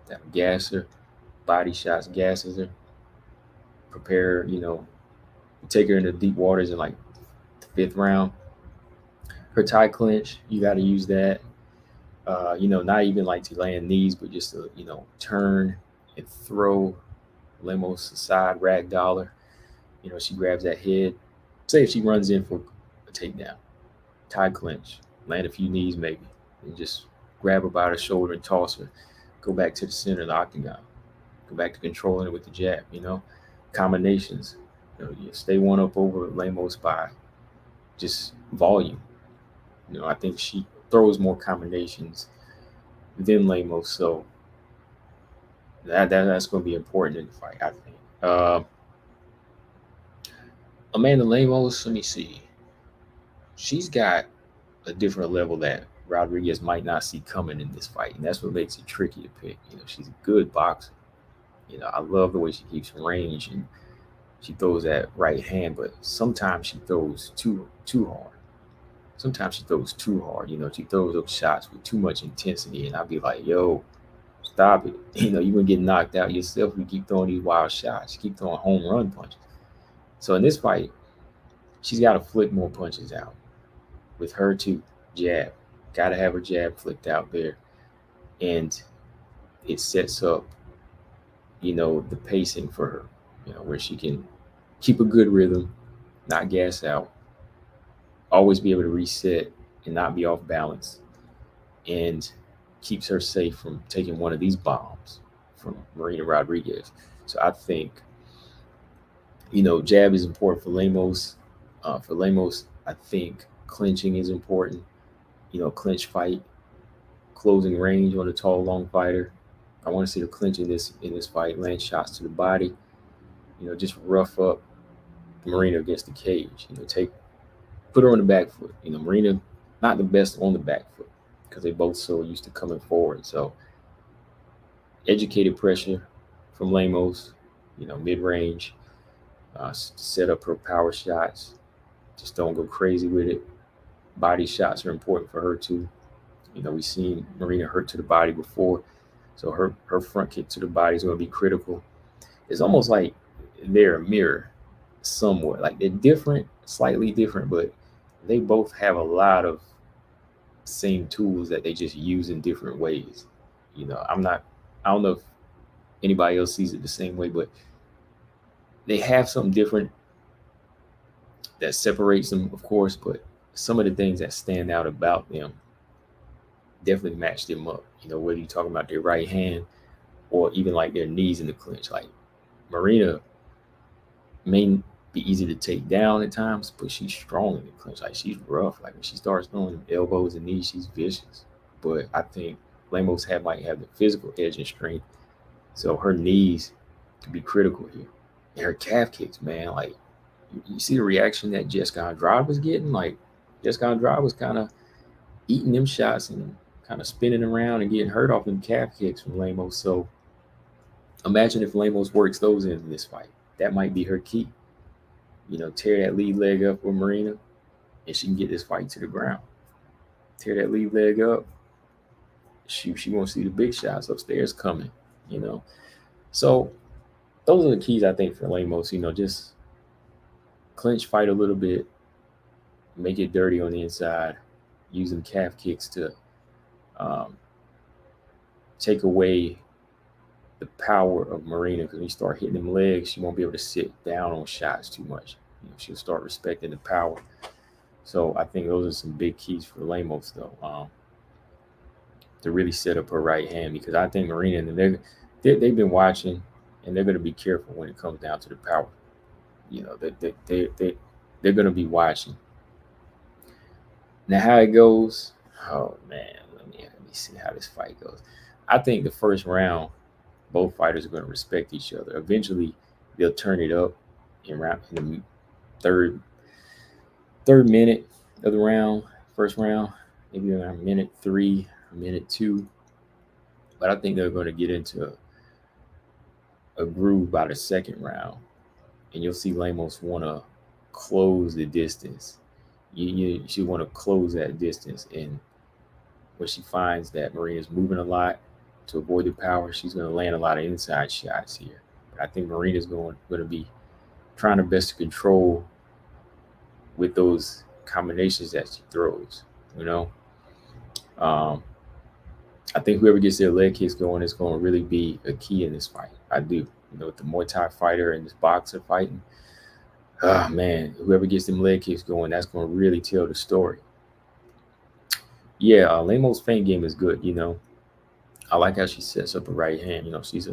that gasser, body shots gasses her. Prepare, take her into deep waters in like the 5th round. Her tie clinch, you got to use that. Not even like to land knees, but just to, turn and throw Lemos aside, ragdoller. She grabs that head. Say if she runs in for a takedown, tie clinch, land a few knees maybe, and just grab her by the shoulder and toss her. Go back to the center of the octagon. Go back to controlling it with the jab. Combinations. You stay one up over Lemos by just volume. I think she throws more combinations than Lemos, so that's going to be important in the fight, I think. Amanda Lemos, let me see. She's got a different level that Rodriguez might not see coming in this fight, and that's what makes it tricky to pick. She's a good boxer. I love the way she keeps range and she throws that right hand, but sometimes she throws too hard. Sometimes she throws too hard. She throws those shots with too much intensity, and I'll be like, yo, stop it. You're going to get knocked out yourself if you keep throwing these wild shots. You keep throwing home run punches. So in this fight, she's got to flick more punches out. With her too, jab. Got to have her jab flicked out there. And it sets up, the pacing for her, where she can keep a good rhythm, not gas out, always be able to reset and not be off balance, and keeps her safe from taking one of these bombs from Marina Rodriguez. So I think, jab is important for Lemos. I think clinching is important. Clinch fight, closing range on a tall, long fighter. I want to see her clinch in this fight, land shots to the body. Just rough up Marina against the cage. Put her on the back foot. Marina, not the best on the back foot because they both so used to coming forward. So educated pressure from Lemos, mid-range, set up her power shots. Just don't go crazy with it. Body shots are important for her too. We've seen Marina hurt to the body before. So her front kick to the body is going to be critical. It's almost like they're a mirror. somewhat. Like they're different, slightly different, but they both have a lot of same tools that they just use in different ways. I don't know if anybody else sees it the same way, but they have something different that separates them, of course, but some of the things that stand out about them definitely match them up. Whether you're talking about their right hand or even like their knees in the clinch. Like Marina may be easy to take down at times, but she's strong in the clinch. Like she's rough. Like when she starts throwing elbows and knees, she's vicious. But I think Lemos might have the physical edge and strength, so her knees could be critical here. And her calf kicks, man, like you see the reaction that Jessica Andrade was getting. Like Jessica Andrade was kind of eating them shots and kind of spinning around and getting hurt off them calf kicks from Lemos. So imagine if Lemos works those in this fight. That might be her key. Tear that lead leg up with Marina, and she can get this fight to the ground. Tear that lead leg up. Shoot, she won't see the big shots upstairs coming. So those are the keys I think for Lemos. Just clinch, fight a little bit, make it dirty on the inside, using calf kicks to take away the power of Marina, because when you start hitting them legs, she won't be able to sit down on shots too much. She'll start respecting the power. So I think those are some big keys for Lemos, though, to really set up her right hand, because I think Marina and they've been watching, and they're going to be careful when it comes down to the power. They're going to be watching. Now, how it goes, oh man, let me see how this fight goes. I think the first round, both fighters are going to respect each other. Eventually, they'll turn it up in the third minute of the round, first round, maybe around minute 3, minute 2. But I think they're going to get into a groove by the second round, and you'll see Lemos want to close the distance. She want to close that distance, and when she finds that Marina's moving a lot to avoid the power, she's going to land a lot of inside shots here. But I think Marina's going to be trying her best to control with those combinations that she throws. I think whoever gets their leg kicks going is going to really be a key in this fight. I do. With the Muay Thai fighter and this boxer fighting, man, whoever gets them leg kicks going, that's going to really tell the story. Yeah, Lemos' feint game is good. I like how she sets up her right hand. She's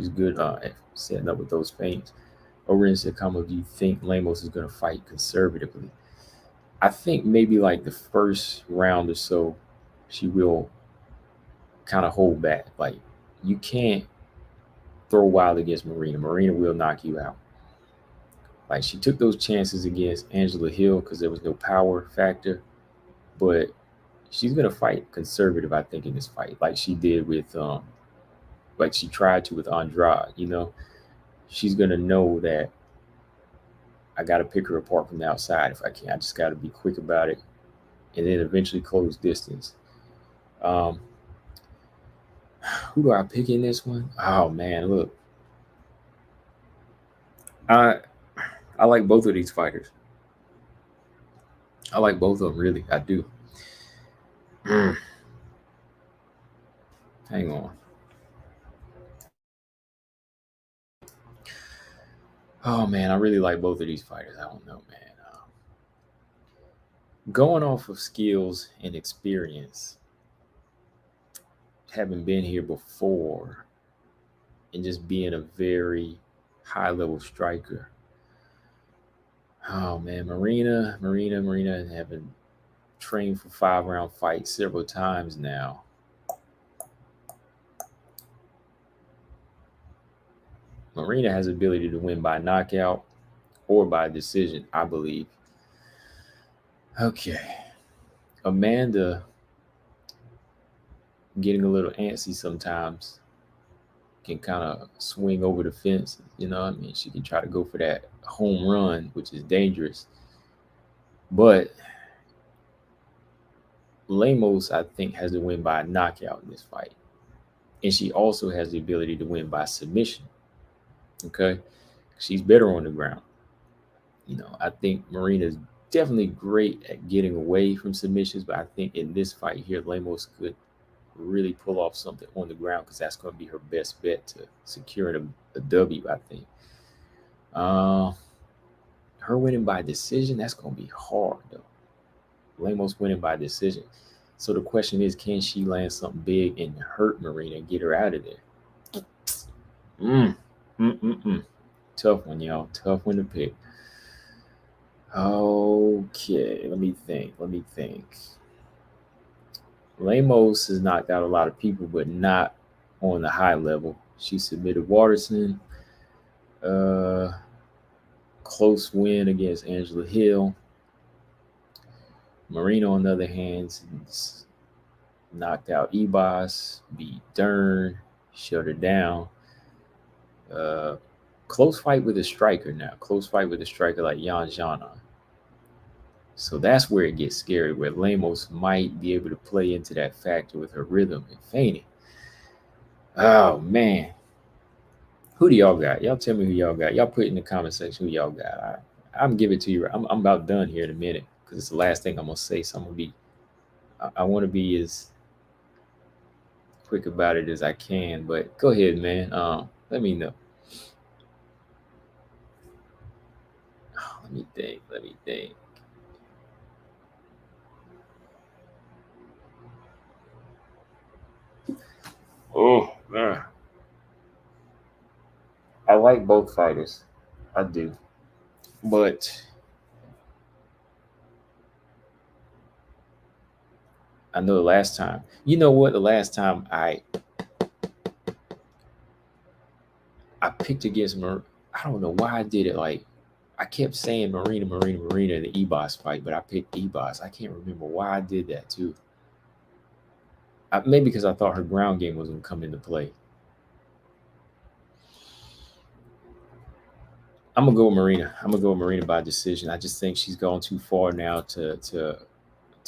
good at setting up with those feints. Oren said, "Do you think Lemos is going to fight conservatively?" I think maybe like the first round or so, she will kind of hold back. Like you can't throw wild against Marina. Marina will knock you out. Like she took those chances against Angela Hill because there was no power factor, but she's gonna fight conservative, I think, in this fight, like she did with like she tried to with Andrade. She's gonna know that I gotta pick her apart from the outside if I can. I just gotta be quick about it, and then eventually close distance. Who do I pick in this one? Oh man, look, I like both of these fighters. I like both of them, really. I do. Hang on. Oh man, I really like both of these fighters. I don't know, man. Going off of skills and experience, having been here before, and just being a very high level striker. Oh man, Marina, having trained for 5-round fights several times now. Marina has the ability to win by knockout or by decision, I believe. Okay. Amanda getting a little antsy sometimes, can kind of swing over the fence. She can try to go for that home run, which is dangerous. But Lemos, I think, has to win by a knockout in this fight. And she also has the ability to win by submission. Okay? She's better on the ground. I think Marina is definitely great at getting away from submissions, but I think in this fight here, Lemos could really pull off something on the ground because that's going to be her best bet to securing a W, I think. Uh, Her winning by decision, that's going to be hard, though. Lemos winning by decision. So the question is, can she land something big and hurt Marina and get her out of there? Mm, mm. Tough one, y'all. Tough one to pick. Okay, let me think. Lemos has knocked out a lot of people, but not on the high level. She submitted Waterson. Uh, Close win against Angela Hill. Marina, on the other hand, knocked out Ebos, beat Dern, shut her down. Close fight with a striker now. Close fight with a striker like Yan Jana. So that's where it gets scary, where Lemos might be able to play into that factor with her rhythm and feigning. Oh, man. Who do y'all got? Y'all tell me who y'all got. Y'all put in the comment section who y'all got. I'm giving it to you. I'm about done here in a minute because it's the last thing I'm going to say. So I want to be as quick about it as I can. But go ahead, man. Let me know. Let me think. Oh, man. I like both fighters. I do. But I know the last time. You know what? The last time I picked against I don't know why I did it. Like I kept saying Marina in the Ebos fight, but I picked Ebos. I can't remember why I did that too. Maybe because I thought her ground game was going to come into play. I'm gonna go with Marina. I'm gonna go with Marina by decision. I just think she's gone too far now to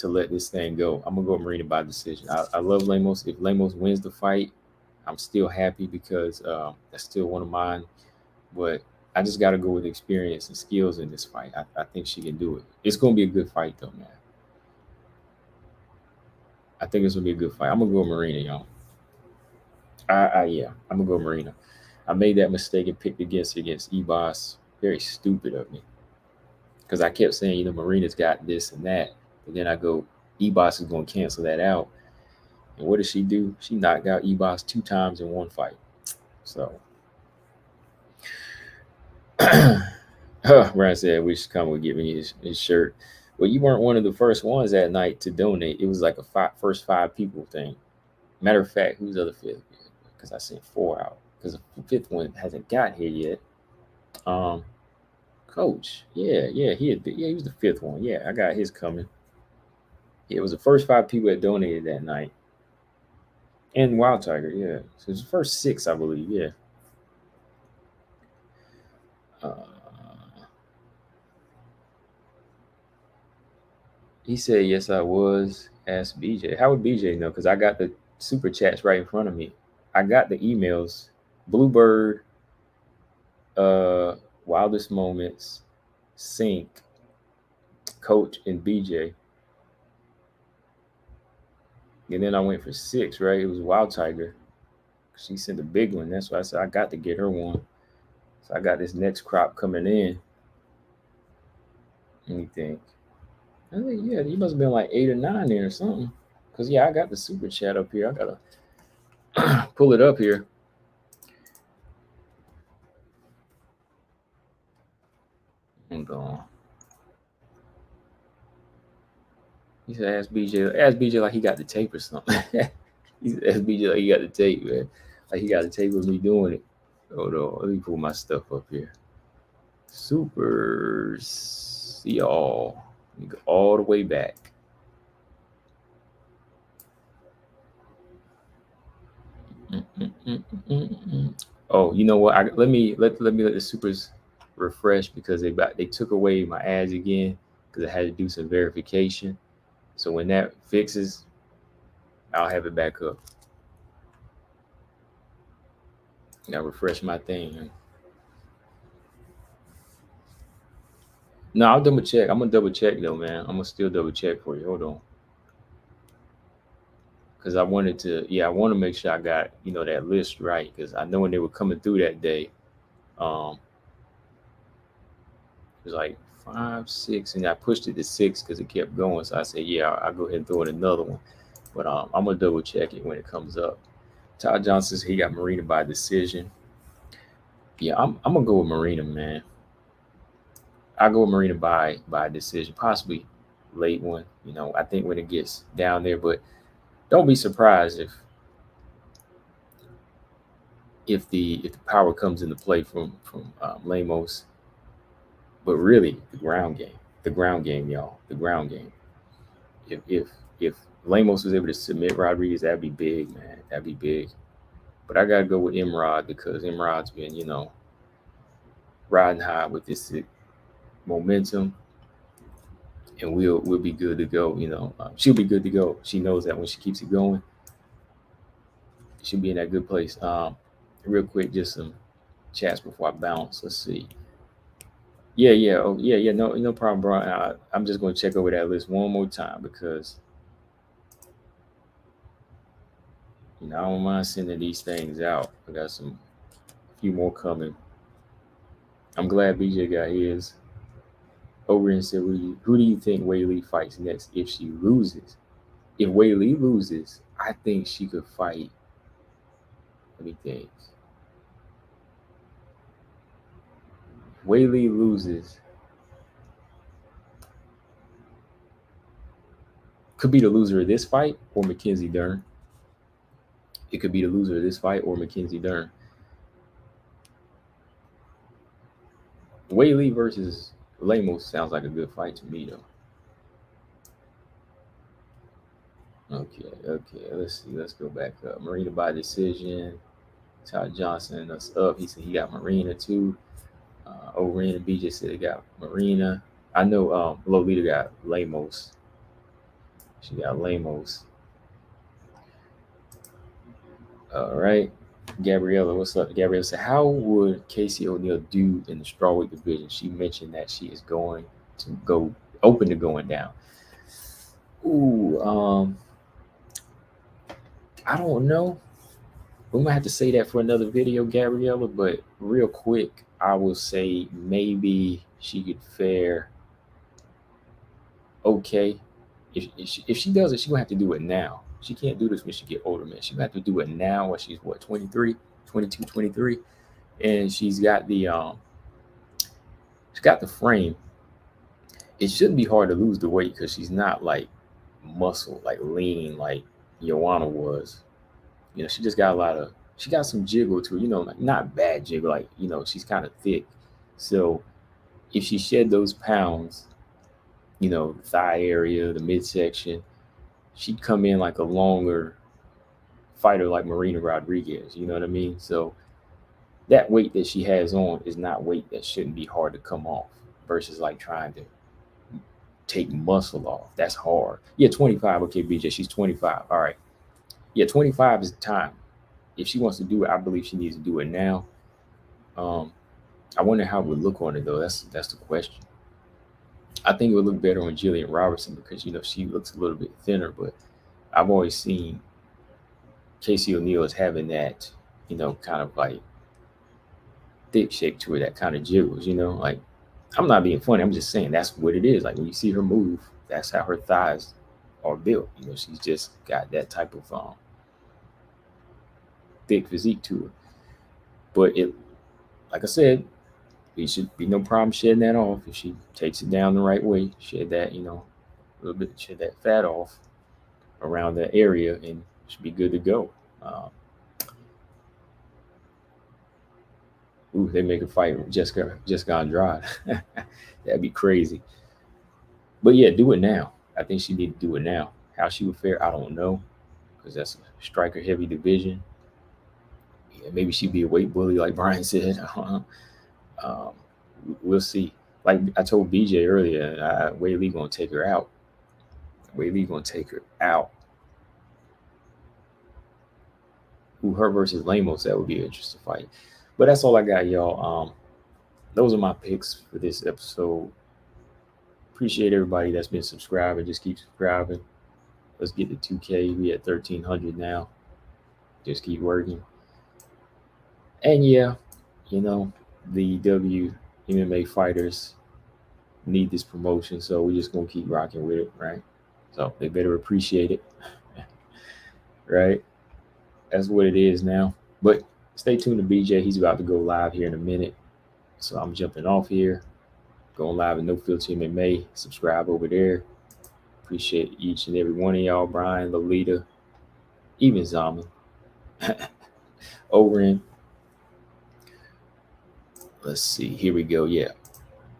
let this thing go. I'm gonna go with Marina by decision. I love Lemos. If Lemos wins the fight, I'm still happy because that's still one of mine. But I just got to go with experience and skills in this fight. I think she can do it. It's gonna be a good fight though, man. I think it's gonna be a good fight. I'm gonna go with Marina, y'all. Yeah, I'm gonna go with Marina. I made that mistake and picked against Ebos. Very stupid of me because I kept saying, Marina's got this and that, but then I go, Ebos is gonna cancel that out. And what did she do? She knocked out Ebos 2 times in one fight. So, Brian said, "We should come and get me his shirt." Well, you weren't one of the first ones that night to donate. It was like a first 5 people thing. Matter of fact, who's the other fifth? Because I sent 4 out. Because the fifth one hasn't got here yet. Coach, yeah, he was the fifth one. Yeah, I got his coming. Yeah, it was the first 5 people that donated that night. And Wild Tiger, yeah. So it's the first 6, I believe. Yeah. Uh, he said, "Yes, I was." Asked BJ. How would BJ know? Because I got the super chats right in front of me. I got the emails. Bluebird, uh, Wildest Moments, Sync, Coach, and BJ. And then I went for 6, right? It was Wild Tiger. She sent a big one. That's why I said I got to get her one. So I got this next crop coming in. Let me think. I think, yeah, you must have been like 8 or 9 there or something. Because, yeah, I got the super chat up here. I got to pull it up here. Hold on. He said, ask BJ like he got the tape or something. He said, ask BJ like he got the tape, man. Like he got the tape of me doing it. Hold on. Let me pull my stuff up here. Supers. Y'all. Let me go all the way back. Oh, you know what? Let me let the supers refresh because they took away my ads again because I had to do some verification. So when that fixes, I'll have it back up. I refresh my thing. No, I'll double check. I'm gonna double check though, man. I'm gonna still double check for you. Hold on, because I wanted to. Yeah, I want to make sure I got that list right because I know when they were coming through that day, um, it was like 5, 6, and I pushed it to 6 because it kept going. So I said, yeah, I'll go ahead and throw in another one. But I'm gonna double check it when it comes up. Todd Johnson, he got Marina by decision. Yeah, I'm gonna go with Marina, man. I'll go with Marina by decision, possibly late one. I think when it gets down there, but don't be surprised if the power comes into play from Lemos. But really, the ground game, y'all, the ground game. If Lemos was able to submit Rodriguez, that'd be big, man. That'd be big. But I gotta go with Imrod because Imrod's been riding high with this momentum, and we'll be good to go. She'll be good to go. She knows that when she keeps it going, she'll be in that good place. Real quick, just some chats before I bounce. Let's see. Yeah, yeah, oh yeah, yeah. No problem, bro. I'm just going to check over that list one more time because I don't mind sending these things out. I got a few more coming. I'm glad BJ got his. Over and said, who do you think Wei Lee fights next if she loses? If Wei Lee loses, I think she could fight. Let me think. Wei Lee loses. Could be the loser of this fight or Mackenzie Dern. It could be the loser of this fight or Mackenzie Dern. Wei Lee versus Lemos sounds like a good fight to me, though. Okay. Let's see. Let's go back up. Marina by decision. Todd Johnson, that's up. He said he got Marina too. Overeem and BJ said they got Marina. I know Lolita got Lemos. She got Lemos. All right. Gabriella, what's up? Gabriella said, how would Casey O'Neill do in the strawweight division? She mentioned that she is going to go open to going down. Ooh, I don't know. We might have to say that for another video, Gabriella, but real quick, I will say maybe she could fare okay. If she does it, she's gonna have to do it now. She can't do this when she get older, man. She's gonna have to do it now when she's 23, 22, 23. And she's got the frame. It shouldn't be hard to lose the weight because she's not like muscle, like lean, like Joanna was. She just got she got some jiggle to her, like not bad jiggle, like, she's kind of thick. So if she shed those pounds, the thigh area, the midsection, she'd come in like a longer fighter like Marina Rodriguez, you know what I mean? So that weight that she has on is not weight that shouldn't be hard to come off versus like trying to take muscle off. That's hard. Yeah, 25. Okay, BJ, she's 25. All right. Yeah, 25 is the time. If she wants to do it, I believe she needs to do it now. I wonder how it would look on it though. That's the question. I think it would look better on Jillian Robertson because she looks a little bit thinner, but I've always seen Casey O'Neill as having that, kind of like thick shape to her, that kind of jiggles, like I'm not being funny. I'm just saying that's what it is. Like when you see her move, that's how her thighs are built. She's just got that type of thick physique to her. But like I said, it should be no problem shedding that off if she takes it down the right way. Shed that, a little bit, shed that fat off around that area, and should be good to go. They make a fight with Jessica Andrade. That'd be crazy. But yeah, do it now. I think she need to do it now. How she would fare, I don't know, because that's a striker heavy division. Yeah, maybe she'd be a weight bully, like Brian said. We'll see. Like I told BJ earlier, Wei Lee gonna take her out. Wei Lee gonna take her out. Her versus Lemos, that would be an interesting fight. But that's all I got, y'all. Those are my picks for this episode. Appreciate everybody that's been subscribing. Just keep subscribing. Let's get to 2K. We at 1,300 now. Just keep working. And yeah, the WMMA fighters need this promotion, so we're just gonna keep rocking with it, right? So they better appreciate it, right? That's what it is now. But stay tuned to BJ. He's about to go live here in a minute, so I'm jumping off here, going live at No Filter MMA. Subscribe over there. Appreciate each and every one of y'all. Brian, Lolita, even Zaman. Over in. Let's see. Here we go. Yeah.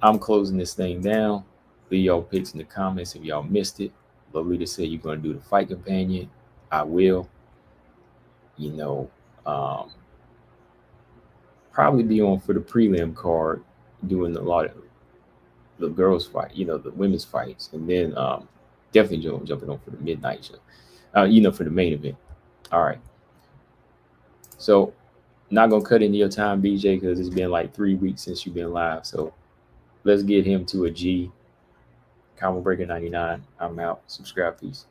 I'm closing this thing down. Leave y'all picks in the comments if y'all missed it. Lolita said you're going to do the fight companion. I will. Probably be on for the prelim card, doing a lot of the girls fight, the women's fights. And then definitely jumping on for the midnight show, for the main event. All right. So not going to cut into your time, BJ, because it's been like 3 weeks since you've been live. So let's get him to a G. Combo Breaker 99. I'm out. Subscribe. Peace.